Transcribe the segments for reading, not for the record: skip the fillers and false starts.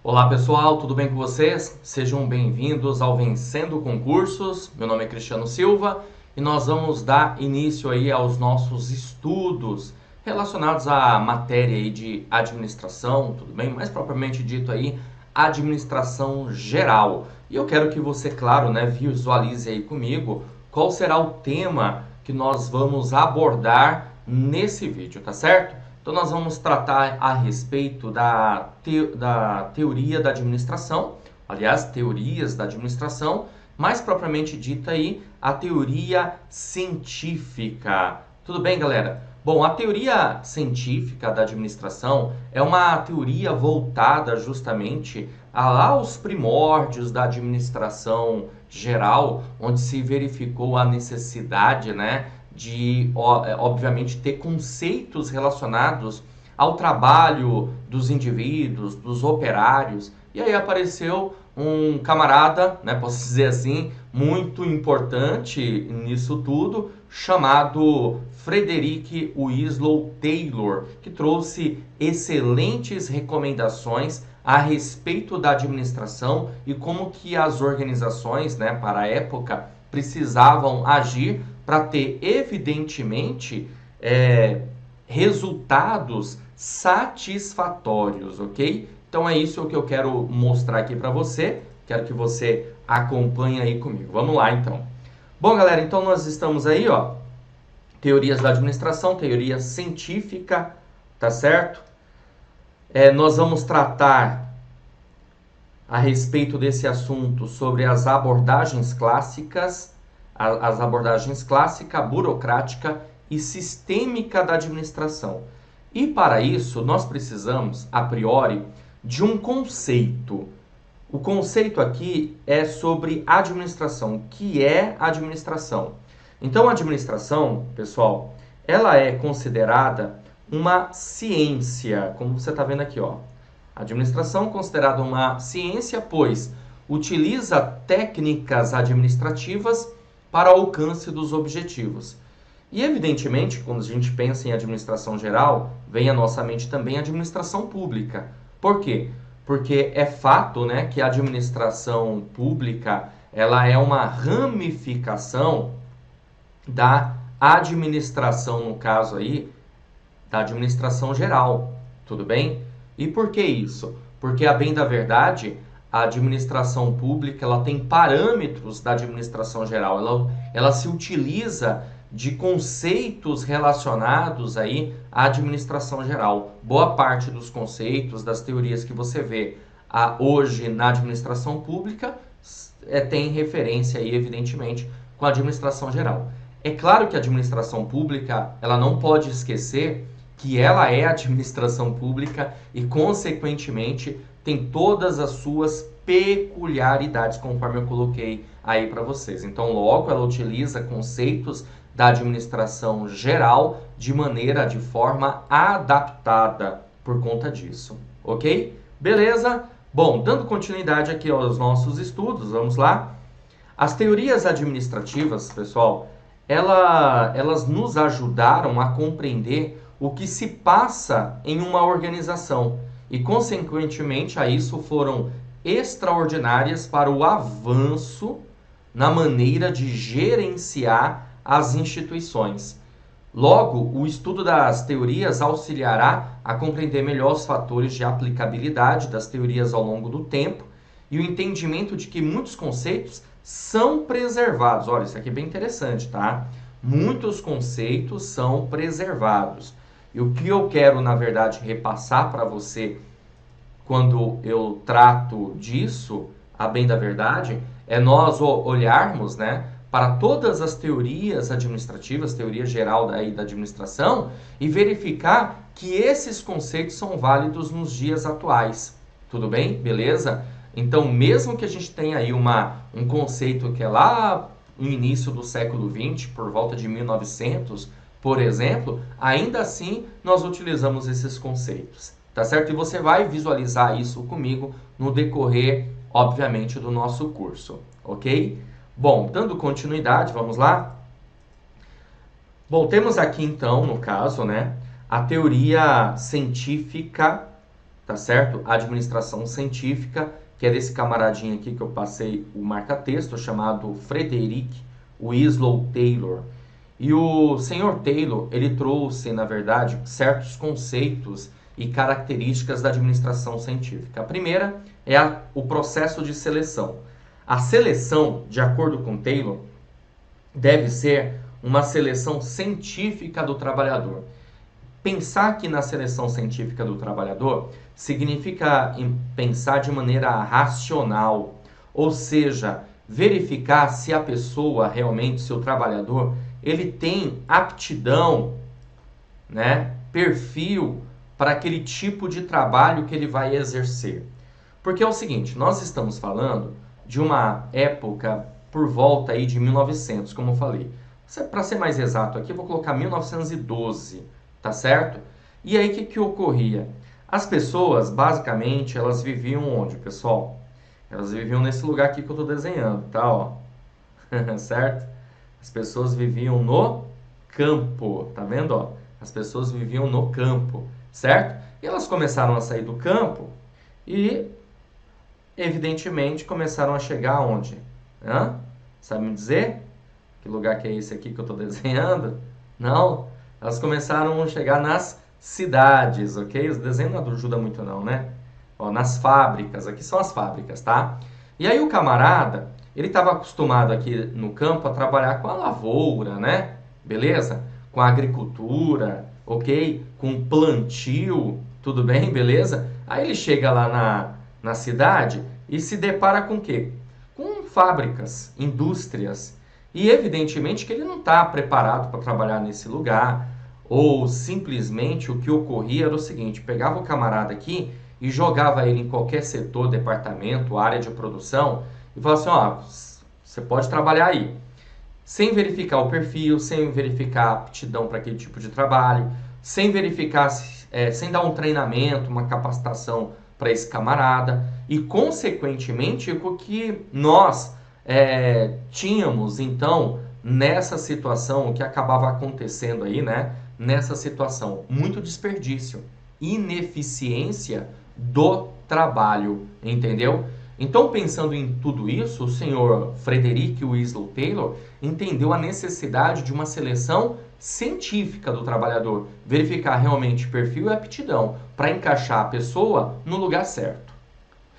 Olá pessoal, tudo bem com vocês? Sejam bem-vindos ao Vencendo Concursos. Meu nome é Cristiano Silva e nós vamos dar início aí aos nossos estudos relacionados à matéria aí de administração, tudo bem? Mais propriamente dito aí, administração geral. E eu quero que você, claro, né, visualize aí comigo qual será o tema que nós vamos abordar nesse vídeo, tá certo? Então, nós vamos tratar a respeito da teoria da administração, aliás, teorias da administração, mais propriamente dita aí, a teoria científica. Tudo bem, galera? Bom, a teoria científica da administração é uma teoria voltada justamente aos primórdios da administração geral, onde se verificou a necessidade, né, de, obviamente, ter conceitos relacionados ao trabalho dos indivíduos, dos operários. E aí apareceu um camarada, né, posso dizer assim, muito importante nisso tudo, chamado Frederick Winslow Taylor, que trouxe excelentes recomendações a respeito da administração e como que as organizações, né, para a época, precisavam agir para ter, evidentemente, resultados satisfatórios, ok? Então é isso que eu quero mostrar aqui para você. Quero que você acompanhe aí comigo. Vamos lá, então. Bom, galera, então nós estamos aí, ó, teorias da administração, teoria científica, tá certo? Nós vamos tratar a respeito desse assunto sobre as abordagens clássicas, clássica, burocrática e sistêmica da administração. E para isso, nós precisamos, a priori, de um conceito. O conceito aqui é sobre administração. O que é administração? Então, a administração, pessoal, ela é considerada uma ciência, como você está vendo aqui, ó. A administração é considerada uma ciência, pois utiliza técnicas administrativas para alcance dos objetivos. E, evidentemente, quando a gente pensa em administração geral, vem à nossa mente também a administração pública. Por quê? Porque é fato, né, que a administração pública ela é uma ramificação da administração, no caso aí, da administração geral, tudo bem? E por que isso? Porque, a bem da verdade, a administração pública ela tem parâmetros da administração geral, ela se utiliza de conceitos relacionados aí à administração geral. Boa parte dos conceitos, das teorias que você vê hoje na administração pública tem referência aí, evidentemente, com a administração geral. É claro que a administração pública ela não pode esquecer que ela é administração pública e, consequentemente, tem todas as suas peculiaridades, conforme eu coloquei aí para vocês. Então, logo, ela utiliza conceitos da administração geral de forma adaptada por conta disso, ok? Beleza? Bom, dando continuidade aqui aos nossos estudos, vamos lá. As teorias administrativas, pessoal, elas nos ajudaram a compreender o que se passa em uma organização e, consequentemente, a isso foram extraordinárias para o avanço na maneira de gerenciar as instituições. Logo, o estudo das teorias auxiliará a compreender melhor os fatores de aplicabilidade das teorias ao longo do tempo e o entendimento de que muitos conceitos são preservados. Olha, isso aqui é bem interessante, tá? Muitos conceitos são preservados. E o que eu quero, na verdade, repassar para você quando eu trato disso, a bem da verdade, é nós olharmos, né, para todas as teorias administrativas, teoria geral da administração, e verificar que esses conceitos são válidos nos dias atuais. Tudo bem? Beleza? Então, mesmo que a gente tenha aí um conceito que é lá no início do século XX, por volta de 1900, por exemplo, ainda assim nós utilizamos esses conceitos, tá certo? E você vai visualizar isso comigo no decorrer, obviamente, do nosso curso, ok? Bom, dando continuidade, vamos lá? Bom, temos aqui então, no caso, né, a teoria científica, tá certo? Administração científica, que é desse camaradinho aqui que eu passei o marca-texto, chamado Frederick Winslow Taylor. E o senhor Taylor, ele trouxe, na verdade, certos conceitos e características da administração científica. A primeira é o processo de seleção. A seleção, de acordo com Taylor, deve ser uma seleção científica do trabalhador. Pensar que na seleção científica do trabalhador significa pensar de maneira racional, ou seja, verificar se a pessoa realmente, se o trabalhador, ele tem aptidão, né, perfil para aquele tipo de trabalho que ele vai exercer. Porque é o seguinte, nós estamos falando de uma época por volta aí de 1900, como eu falei. Para ser mais exato aqui, eu vou colocar 1912, tá certo? E aí, o que ocorria? As pessoas, basicamente, elas viviam onde, pessoal? Elas viviam nesse lugar aqui que eu estou desenhando, tá? Ó. Certo? As pessoas viviam no campo, tá vendo? Ó? As pessoas viviam no campo, certo? E elas começaram a sair do campo e, evidentemente, começaram a chegar aonde? Hã? Sabe me dizer? Que lugar que é esse aqui que eu estou desenhando? Não. Elas começaram a chegar nas cidades, ok? O desenho não ajuda muito não, né? Ó, nas fábricas, aqui são as fábricas, tá? E aí o camarada, ele estava acostumado aqui no campo a trabalhar com a lavoura, né? Beleza? Com a agricultura, ok? Com plantio, tudo bem? Beleza? Aí ele chega lá na cidade e se depara com o quê? Com fábricas, indústrias. E evidentemente que ele não está preparado para trabalhar nesse lugar. Ou simplesmente o que ocorria era o seguinte, pegava o camarada aqui e jogava ele em qualquer setor, departamento, área de produção e falava assim, ó, você pode trabalhar aí. Sem verificar o perfil, sem verificar a aptidão para aquele tipo de trabalho, sem verificar, sem dar um treinamento, uma capacitação para esse camarada. E consequentemente o que nós tínhamos então nessa situação, o que acabava acontecendo aí, né? Nessa situação, muito desperdício, ineficiência do trabalho, entendeu? Então, pensando em tudo isso, o senhor Frederick Winslow Taylor entendeu a necessidade de uma seleção científica do trabalhador, verificar realmente perfil e aptidão para encaixar a pessoa no lugar certo.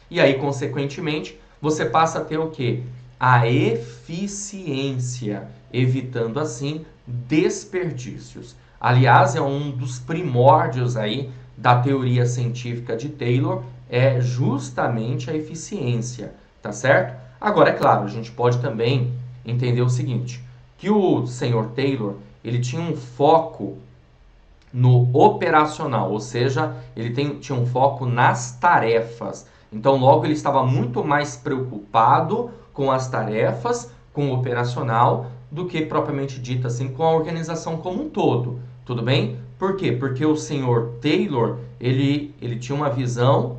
E aí, consequentemente, você passa a ter o quê? A eficiência, evitando assim desperdícios. Aliás, é um dos primórdios aí da teoria científica de Taylor, é justamente a eficiência, tá certo? Agora, é claro, a gente pode também entender o seguinte, que o senhor Taylor, ele tinha um foco no operacional, ou seja, ele tinha um foco nas tarefas. Então, logo, ele estava muito mais preocupado com as tarefas, com o operacional, do que propriamente dito assim, com a organização como um todo. Tudo bem? Por quê? Porque o senhor Taylor, ele tinha uma visão,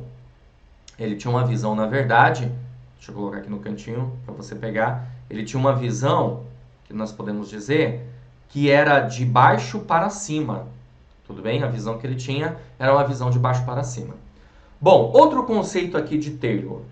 na verdade, deixa eu colocar aqui no cantinho para você pegar, ele tinha uma visão, que nós podemos dizer, que era de baixo para cima. Tudo bem? A visão que ele tinha era uma visão de baixo para cima. Bom, outro conceito aqui de Taylor,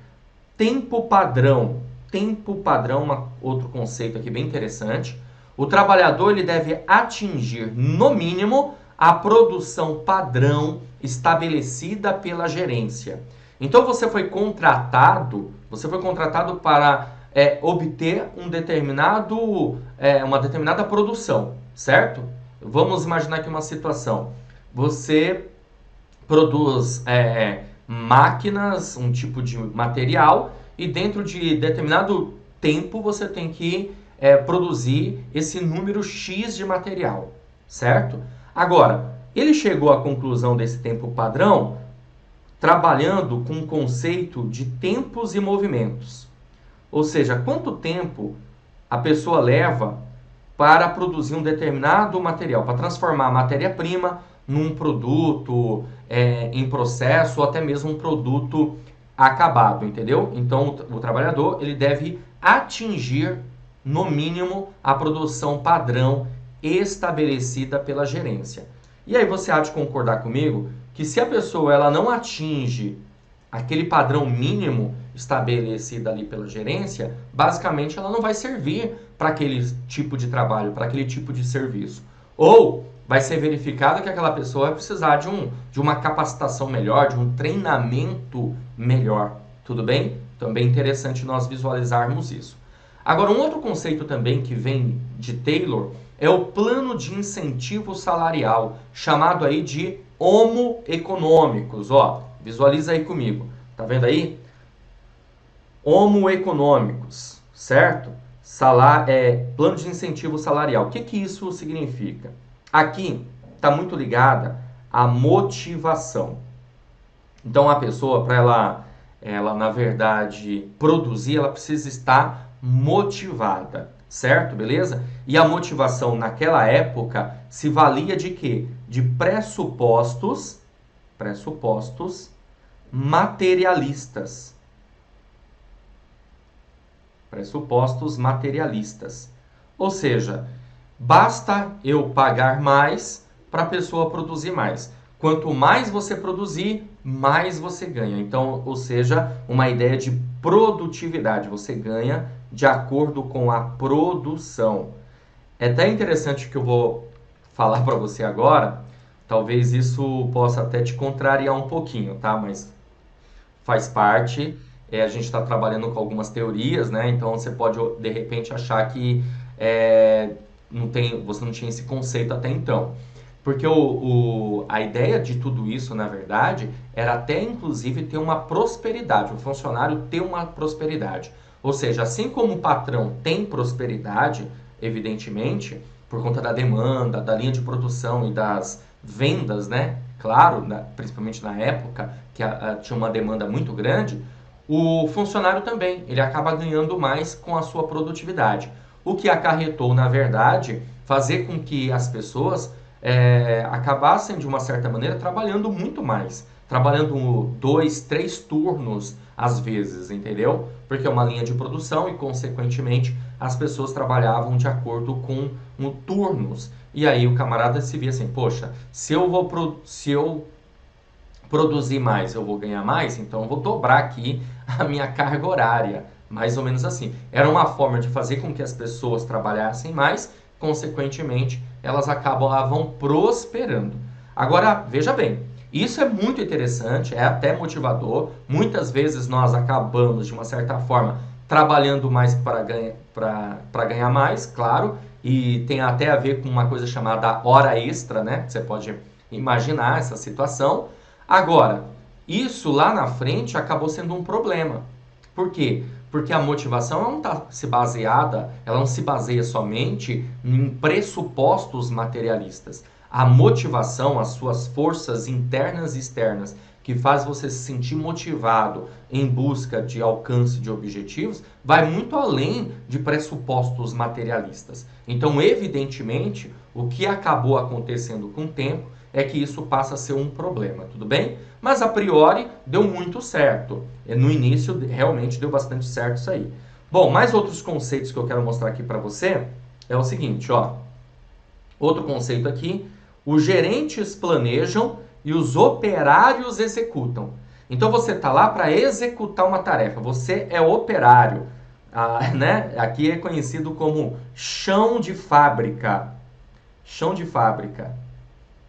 tempo padrão. Tempo padrão, outro conceito aqui bem interessante. O trabalhador ele deve atingir, no mínimo, a produção padrão estabelecida pela gerência. Então você foi contratado para obter uma determinada produção, certo? Vamos imaginar aqui uma situação. Você produz máquinas, um tipo de material, e dentro de determinado tempo você tem que produzir esse número X de material, certo? Agora, ele chegou à conclusão desse tempo padrão trabalhando com o conceito de tempos e movimentos. Ou seja, quanto tempo a pessoa leva para produzir um determinado material, para transformar a matéria-prima num produto em processo ou até mesmo um produto acabado, entendeu? Então, o trabalhador ele deve atingir, no mínimo, a produção padrão estabelecida pela gerência. E aí você há de concordar comigo que se a pessoa ela não atinge aquele padrão mínimo estabelecido ali pela gerência, basicamente ela não vai servir para aquele tipo de trabalho, para aquele tipo de serviço. Ou vai ser verificado que aquela pessoa vai precisar de uma capacitação melhor, de um treinamento melhor. Tudo bem? Também é interessante nós visualizarmos isso. Agora, um outro conceito também que vem de Taylor é o plano de incentivo salarial, chamado aí de Homo econômicos. Ó, visualiza aí comigo. Tá vendo aí? Homo econômicos, certo? Plano de incentivo salarial. O que isso significa? Aqui está muito ligada à motivação. Então, a pessoa, para ela, na verdade, produzir, ela precisa estar motivada, certo? Beleza? E a motivação naquela época se valia de quê? De pressupostos materialistas. Pressupostos materialistas. Ou seja, basta eu pagar mais para a pessoa produzir mais. Quanto mais você produzir, mais você ganha. Então, ou seja, uma ideia de produtividade. Você ganha de acordo com a produção. É até interessante que eu vou falar para você agora. Talvez isso possa até te contrariar um pouquinho, tá? Mas faz parte. A gente está trabalhando com algumas teorias, né? Então você pode de repente achar que você não tinha esse conceito até então. Porque a ideia de tudo isso, na verdade, era até inclusive ter uma prosperidade, o funcionário ter uma prosperidade. Ou seja, assim como o patrão tem prosperidade, evidentemente, por conta da demanda, da linha de produção e das vendas, né? Claro, principalmente na época, que tinha uma demanda muito grande, o funcionário também, ele acaba ganhando mais com a sua produtividade. O que acarretou, na verdade, fazer com que as pessoas acabassem, de uma certa maneira, trabalhando muito mais. Trabalhando 2, 3 turnos às vezes, entendeu? Porque é uma linha de produção e, consequentemente, as pessoas trabalhavam de acordo com turnos. E aí o camarada se via assim, poxa, se eu produzir mais, eu vou ganhar mais, então eu vou dobrar aqui a minha carga horária. Mais ou menos assim. Era uma forma de fazer com que as pessoas trabalhassem mais, consequentemente, elas acabavam prosperando. Agora, veja bem, isso é muito interessante, é até motivador. Muitas vezes nós acabamos, de uma certa forma, trabalhando mais para ganhar mais, claro, e tem até a ver com uma coisa chamada hora extra, né? Você pode imaginar essa situação. Agora, isso lá na frente acabou sendo um problema. Por quê? Porque a motivação ela não se baseia somente em pressupostos materialistas. A motivação, as suas forças internas e externas, que faz você se sentir motivado em busca de alcance de objetivos, vai muito além de pressupostos materialistas. Então, evidentemente, o que acabou acontecendo com o tempo é que isso passa a ser um problema, tudo bem? Mas a priori deu muito certo. No início realmente deu bastante certo isso aí. Bom, mais outros conceitos que eu quero mostrar aqui para você é o seguinte, ó. Outro conceito aqui, os gerentes planejam e os operários executam. Então você está lá para executar uma tarefa, você é operário, né? Aqui é conhecido como chão de fábrica. Chão de fábrica.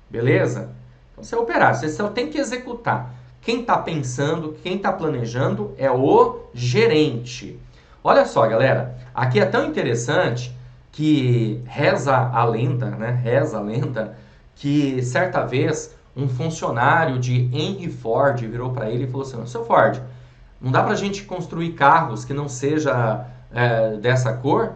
Beleza? Então você é operário, você só tem que executar. Quem está pensando, quem está planejando é o gerente. Olha só, galera, aqui é tão interessante que reza a lenda, né? Reza a lenda que certa vez um funcionário de Henry Ford virou para ele e falou assim: seu Ford, não dá para a gente construir carros que não seja dessa cor?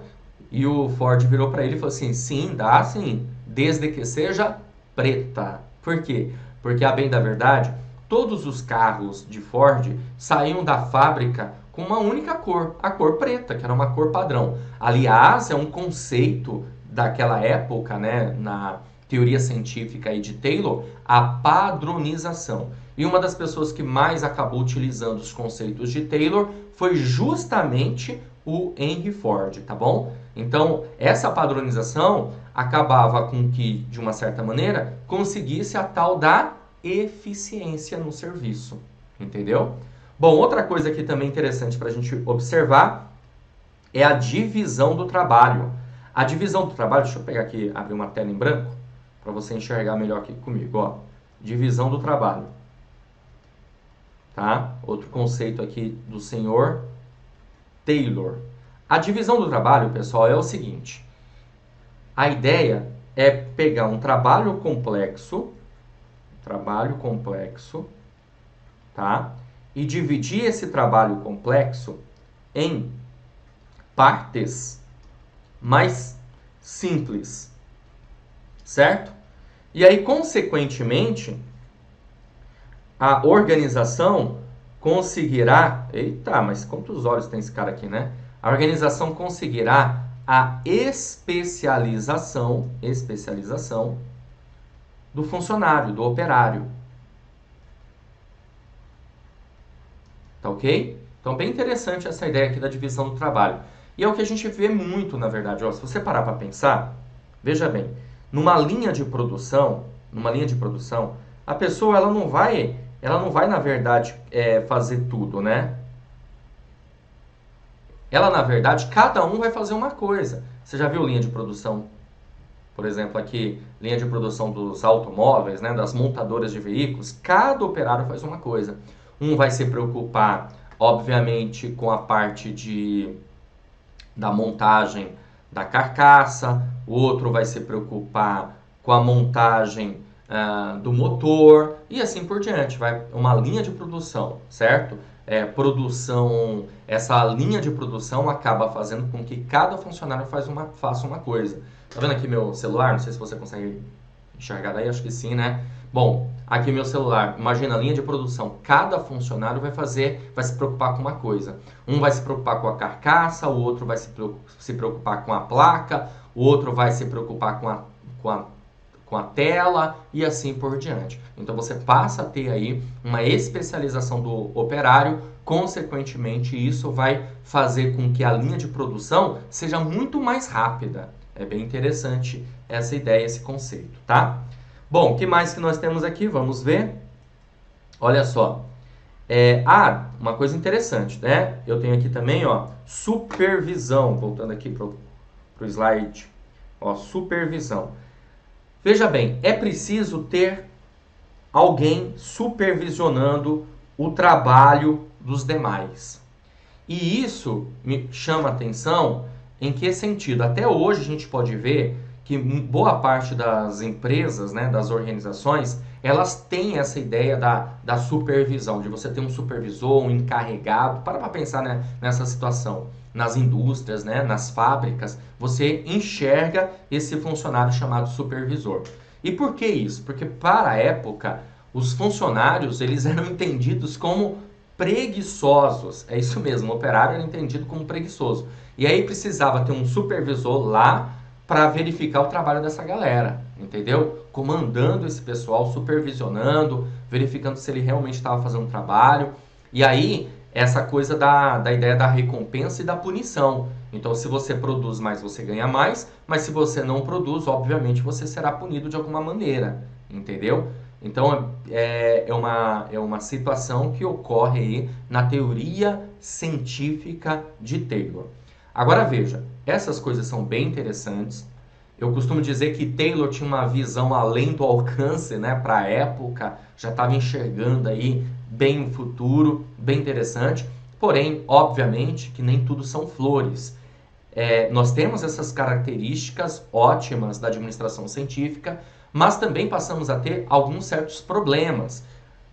E o Ford virou para ele e falou assim: sim, dá sim, desde que seja preta. Por quê? Porque, a bem da verdade, todos os carros de Ford saíam da fábrica com uma única cor, a cor preta, que era uma cor padrão. Aliás, é um conceito daquela época, né, na teoria científica aí de Taylor, a padronização. E uma das pessoas que mais acabou utilizando os conceitos de Taylor foi justamente o Henry Ford, tá bom? Então, essa padronização acabava com que, de uma certa maneira, conseguisse a tal da eficiência no serviço, entendeu? Bom, outra coisa aqui também interessante para a gente observar é a divisão do trabalho. A divisão do trabalho, deixa eu pegar aqui, abrir uma tela em branco, para você enxergar melhor aqui comigo, ó. Divisão do trabalho. Tá? Outro conceito aqui do senhor Taylor. A divisão do trabalho, pessoal, é o seguinte. A ideia é pegar um trabalho complexo, tá? E dividir esse trabalho complexo em partes mais simples, certo? E aí, consequentemente, a organização conseguirá... Eita, mas quantos olhos tem esse cara aqui, né? A organização conseguirá a especialização do funcionário, do operário. Tá ok? Então, bem interessante essa ideia aqui da divisão do trabalho. E é o que a gente vê muito, na verdade. Ó, se você parar para pensar, veja bem, numa linha de produção, a pessoa ela não vai, na verdade, fazer tudo, né? Ela, na verdade, cada um vai fazer uma coisa. Você já viu linha de produção? Por exemplo, aqui, linha de produção dos automóveis, né, das montadoras de veículos. Cada operário faz uma coisa. Um vai se preocupar, obviamente, com a parte da montagem da carcaça. O outro vai se preocupar com a montagem do motor. E assim por diante. Vai uma linha de produção, certo? Essa linha de produção acaba fazendo com que cada funcionário faça uma coisa. Tá vendo aqui meu celular? Não sei se você consegue enxergar daí, acho que sim, né? Bom, aqui meu celular, imagina a linha de produção. Cada funcionário vai se preocupar com uma coisa. Um vai se preocupar com a carcaça, o outro vai se preocupar com a placa, o outro vai se preocupar com a tela e assim por diante. Então você passa a ter aí uma especialização do operário, consequentemente isso vai fazer com que a linha de produção seja muito mais rápida. É bem interessante essa ideia, esse conceito, tá? Bom, o que mais que nós temos aqui? Vamos ver. Olha só. Uma coisa interessante, né? Eu tenho aqui também, ó, supervisão. Voltando aqui pro slide. Ó, supervisão. Veja bem, é preciso ter alguém supervisionando o trabalho dos demais. E isso me chama a atenção em que sentido? Até hoje a gente pode ver que boa parte das empresas, né, das organizações, elas têm essa ideia da supervisão, de você ter um supervisor, um encarregado. Para pensar, né, nessa situação. Nas indústrias, né, nas fábricas, você enxerga esse funcionário chamado supervisor. E por que isso? Porque para a época, os funcionários eles eram entendidos como preguiçosos. É isso mesmo, o operário era entendido como preguiçoso. E aí precisava ter um supervisor lá para verificar o trabalho dessa galera, entendeu? Comandando esse pessoal, supervisionando, verificando se ele realmente estava fazendo o trabalho. E aí, essa coisa da ideia da recompensa e da punição. Então, se você produz mais, você ganha mais, mas se você não produz, obviamente, você será punido de alguma maneira, entendeu? Então, é uma situação que ocorre aí na teoria científica de Taylor. Agora veja, essas coisas são bem interessantes. Eu costumo dizer que Taylor tinha uma visão além do alcance, né, para a época, já estava enxergando aí bem o futuro, bem interessante. Porém, obviamente, que nem tudo são flores. Nós temos essas características ótimas da administração científica, mas também passamos a ter alguns certos problemas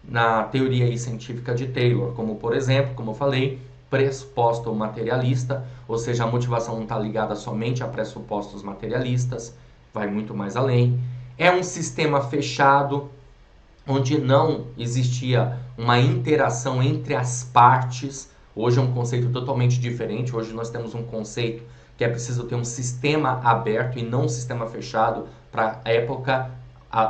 na teoria aí científica de Taylor, como por exemplo, como eu falei, pressuposto materialista, ou seja, a motivação não está ligada somente a pressupostos materialistas, vai muito mais além. É um sistema fechado, onde não existia uma interação entre as partes. Hoje é um conceito totalmente diferente. Hoje nós temos um conceito que é preciso ter um sistema aberto e não um sistema fechado. Para a época,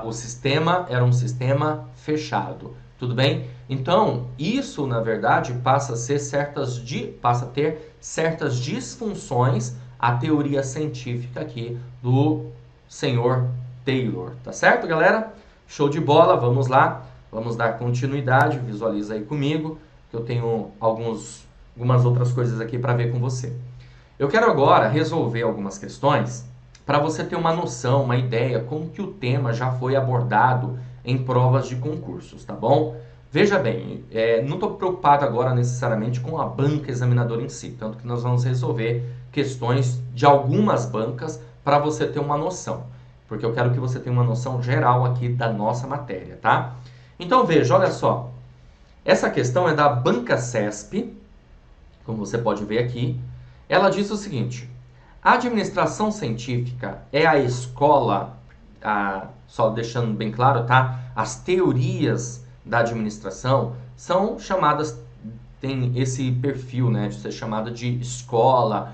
o sistema era um sistema fechado. Tudo bem? Então, isso, na verdade, passa a ter certas disfunções a teoria científica aqui do senhor Taylor. Tá certo, galera? Show de bola, vamos lá. Vamos dar continuidade, visualiza aí comigo, que eu tenho algumas outras coisas aqui para ver com você. Eu quero agora resolver algumas questões para você ter uma noção, uma ideia, como que o tema já foi abordado em provas de concursos, tá bom? Veja bem, não estou preocupado agora necessariamente com a banca examinadora em si, tanto que nós vamos resolver questões de algumas bancas para você ter uma noção, porque eu quero que você tenha uma noção geral aqui da nossa matéria, tá? Então veja, olha só, essa questão é da Banca CESP, como você pode ver aqui. Ela diz o seguinte: a administração científica é a escola, só deixando bem claro, tá? As teorias da administração são chamadas, tem esse perfil, né, de ser chamada de escola,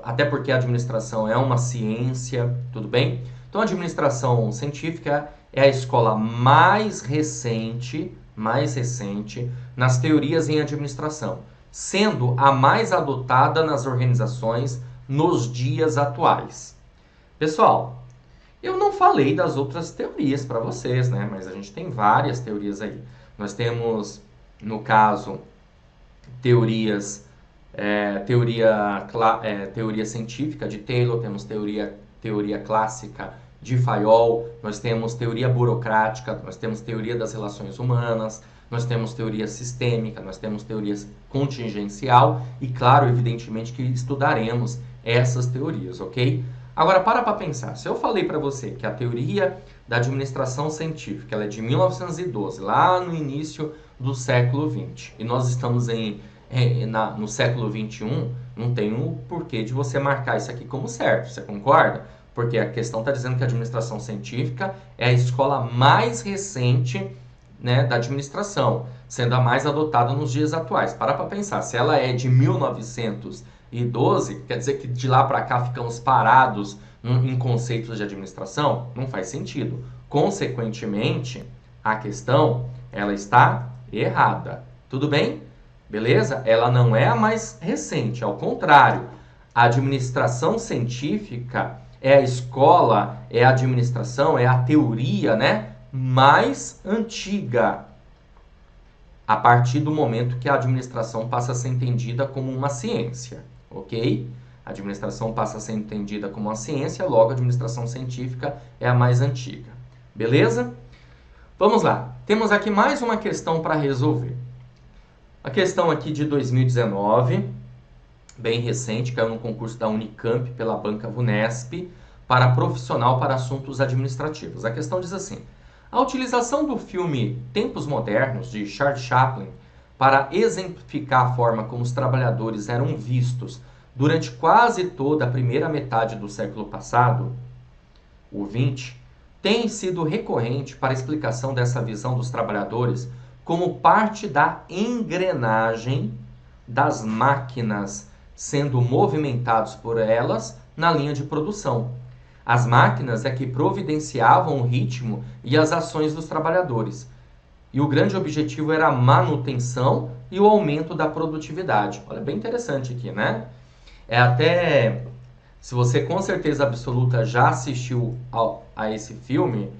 até porque a administração é uma ciência, tudo bem? Então a administração científica é a escola mais recente nas teorias em administração, sendo a mais adotada nas organizações nos dias atuais. Pessoal, eu não falei das outras teorias para vocês, né? Mas a gente tem várias teorias aí. Nós temos, no caso, teoria científica de Taylor, temos teoria clássica de Fayol, nós temos teoria burocrática, nós temos teoria das relações humanas, nós temos teoria sistêmica, nós temos teoria contingencial e, claro, evidentemente que estudaremos essas teorias, ok? Agora, para pensar. Se eu falei para você que a teoria da administração científica ela é de 1912, lá no início do século XX, e nós estamos no século XXI, não tem o porquê de você marcar isso aqui como certo, você concorda? Porque a questão está dizendo que a administração científica é a escola mais recente, né, da administração, sendo a mais adotada nos dias atuais. Para pensar, se ela é de 1912, quer dizer que de lá para cá ficamos parados em conceitos de administração? Não faz sentido. Consequentemente, a questão ela está errada. Tudo bem? Beleza? Ela não é a mais recente, ao contrário. A administração científica é a escola, é a administração, é a teoria, né, mais antiga, a partir do momento que a administração passa a ser entendida como uma ciência, ok? A administração passa a ser entendida como uma ciência, logo a administração científica é a mais antiga. Beleza? Vamos lá. Temos aqui mais uma questão para resolver. A questão aqui de 2019, bem recente, caiu no concurso da Unicamp pela banca VUNESP, para profissional para assuntos administrativos. A questão diz assim: a utilização do filme Tempos Modernos, de Charles Chaplin, para exemplificar a forma como os trabalhadores eram vistos durante quase toda a primeira metade do século passado, o XX, tem sido recorrente para a explicação dessa visão dos trabalhadores como parte da engrenagem das máquinas sendo movimentados por elas na linha de produção. As máquinas é que providenciavam o ritmo e as ações dos trabalhadores. E o grande objetivo era a manutenção e o aumento da produtividade. Olha, bem interessante aqui, né? Se você com certeza absoluta já assistiu a esse filme,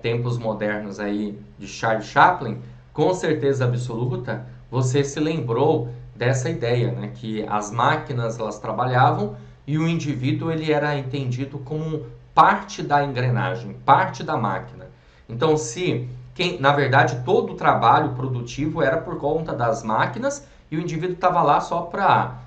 Tempos Modernos aí, de Charles Chaplin, com certeza absoluta, você se lembrou dessa ideia, né? Que as máquinas elas trabalhavam e o indivíduo ele era entendido como parte da engrenagem, parte da máquina. Então, na verdade, todo o trabalho produtivo era por conta das máquinas e o indivíduo estava lá só para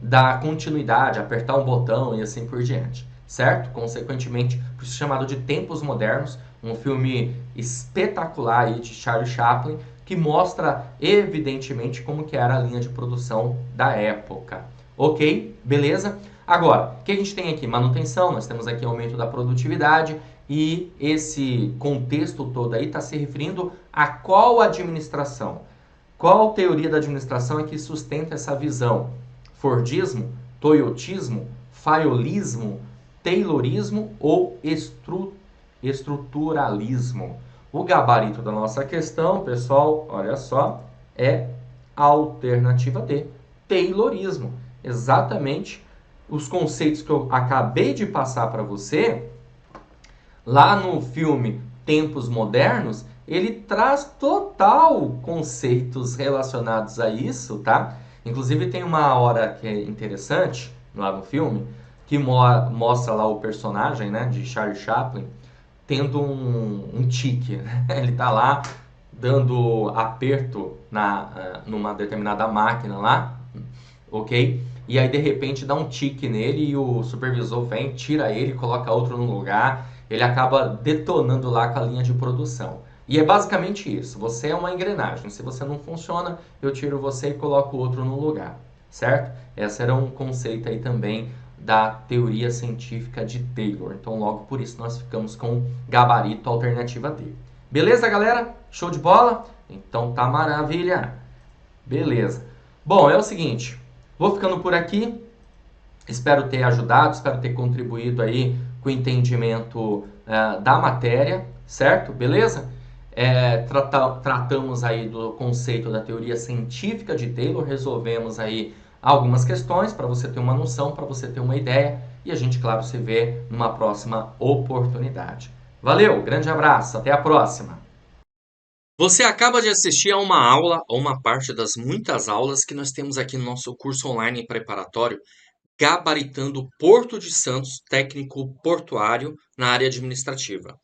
dar continuidade, apertar um botão e assim por diante, certo? Consequentemente, por isso chamado de Tempos Modernos, um filme espetacular aí de Charles Chaplin, que mostra evidentemente como que era a linha de produção da época. Ok? Beleza? Agora, o que a gente tem aqui? Manutenção, nós temos aqui aumento da produtividade e esse contexto todo aí está se referindo a qual administração? Qual teoria da administração é que sustenta essa visão? Fordismo, toyotismo, fayolismo, taylorismo ou estruturalismo? O gabarito da nossa questão, pessoal, olha só, é a alternativa D, taylorismo. Exatamente os conceitos que eu acabei de passar para você, lá no filme tempos modernos, ele traz total conceitos relacionados a isso, tá? Inclusive tem uma hora que é interessante lá no filme, que mostra lá o personagem, né, de Charlie Chaplin, tendo um tique, né? Ele tá lá dando aperto numa determinada máquina lá, ok? E aí de repente dá um tique nele e o supervisor vem, tira ele, coloca outro no lugar, ele acaba detonando lá com a linha de produção. E é basicamente isso, você é uma engrenagem, se você não funciona, eu tiro você e coloco outro no lugar, certo? Esse era um conceito aí também da teoria científica de Taylor, então logo por isso nós ficamos com gabarito alternativa D. Beleza, galera? Show de bola? Então tá maravilha! Beleza. Bom, é o seguinte, vou ficando por aqui. Espero ter ajudado, espero ter contribuído aí com o entendimento da matéria, certo? Beleza? Tratamos aí do conceito da teoria científica de Taylor, resolvemos aí algumas questões para você ter uma noção, para você ter uma ideia e a gente, claro, se vê numa próxima oportunidade. Valeu, grande abraço, até a próxima! Você acaba de assistir a uma aula, ou uma parte das muitas aulas que nós temos aqui no nosso curso online preparatório, Gabaritando Porto de Santos, técnico portuário na área administrativa.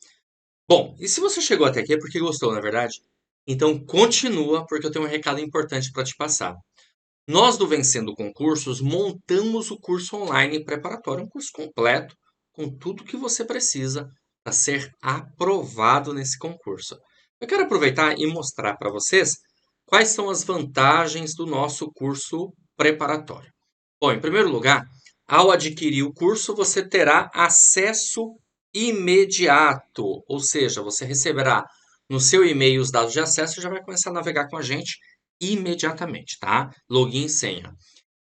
Bom, e se você chegou até aqui é porque gostou, não é verdade? Então continua, porque eu tenho um recado importante para te passar. Nós do Vencendo Concursos montamos o curso online preparatório, um curso completo, com tudo que você precisa para ser aprovado nesse concurso. Eu quero aproveitar e mostrar para vocês quais são as vantagens do nosso curso preparatório. Bom, em primeiro lugar, ao adquirir o curso, você terá acesso imediato, ou seja, você receberá no seu e-mail os dados de acesso e já vai começar a navegar com a gente imediatamente, tá? Login e senha.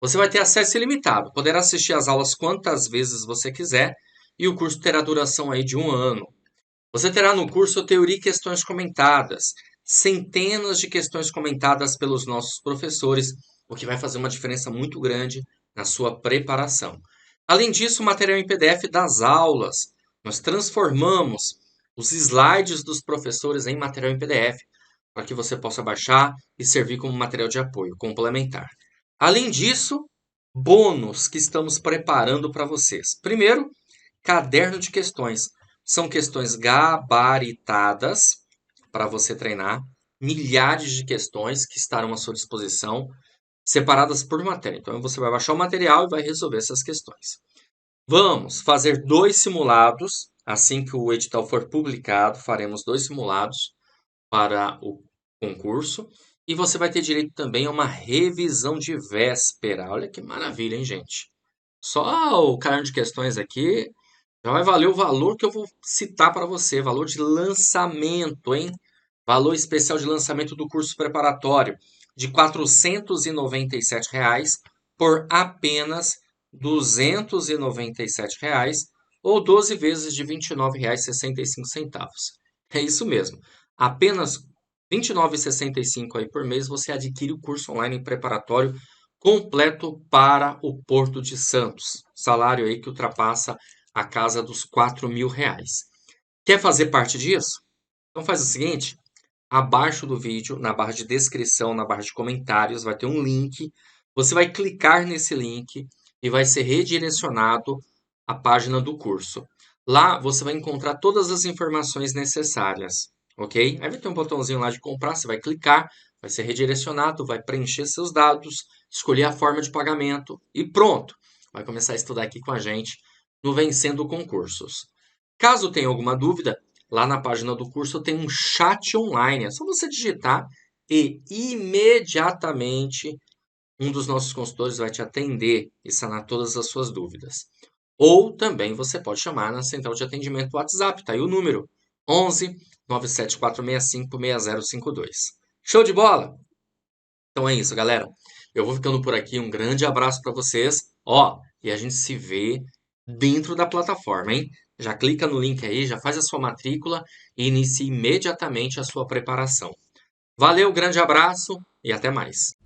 Você vai ter acesso ilimitado, poderá assistir às aulas quantas vezes você quiser e o curso terá duração aí de 1 ano. Você terá no curso teoria e questões comentadas, centenas de questões comentadas pelos nossos professores, o que vai fazer uma diferença muito grande na sua preparação. Além disso, o material em PDF das aulas. Nós transformamos os slides dos professores em material em PDF, para que você possa baixar e servir como material de apoio complementar. Além disso, bônus que estamos preparando para vocês. Primeiro, caderno de questões. São questões gabaritadas para você treinar, milhares de questões que estarão à sua disposição, separadas por matéria. Então você vai baixar o material e vai resolver essas questões. Vamos fazer 2 simulados. Assim que o edital for publicado, faremos 2 simulados para o concurso. E você vai ter direito também a uma revisão de véspera. Olha que maravilha, hein, gente? Só o caderno de questões aqui já vai valer o valor que eu vou citar para você. Valor de lançamento, hein? Valor especial de lançamento do curso preparatório de R$ 497 por apenas R$ 297 ou 12 vezes de R$ 29,65. É isso mesmo. Apenas R$ 29,65 aí por mês você adquire o curso online preparatório completo para o Porto de Santos. Salário aí que ultrapassa a casa dos R$ 4.000. Quer fazer parte disso? Então faz o seguinte, abaixo do vídeo, na barra de descrição, na barra de comentários, vai ter um link. Você vai clicar nesse link e vai ser redirecionado à página do curso. Lá você vai encontrar todas as informações necessárias, ok? Aí vai ter um botãozinho lá de comprar, você vai clicar, vai ser redirecionado, vai preencher seus dados, escolher a forma de pagamento e pronto! Vai começar a estudar aqui com a gente no Vencendo Concursos. Caso tenha alguma dúvida, lá na página do curso tem um chat online. É só você digitar e imediatamente um dos nossos consultores vai te atender e sanar todas as suas dúvidas. Ou também você pode chamar na central de atendimento do WhatsApp, tá aí o número 11 97465 6052. Show de bola? Então é isso, galera. Eu vou ficando por aqui. Um grande abraço para vocês. Ó, e a gente se vê dentro da plataforma, hein? Já clica no link aí, já faz a sua matrícula e inicie imediatamente a sua preparação. Valeu, grande abraço e até mais.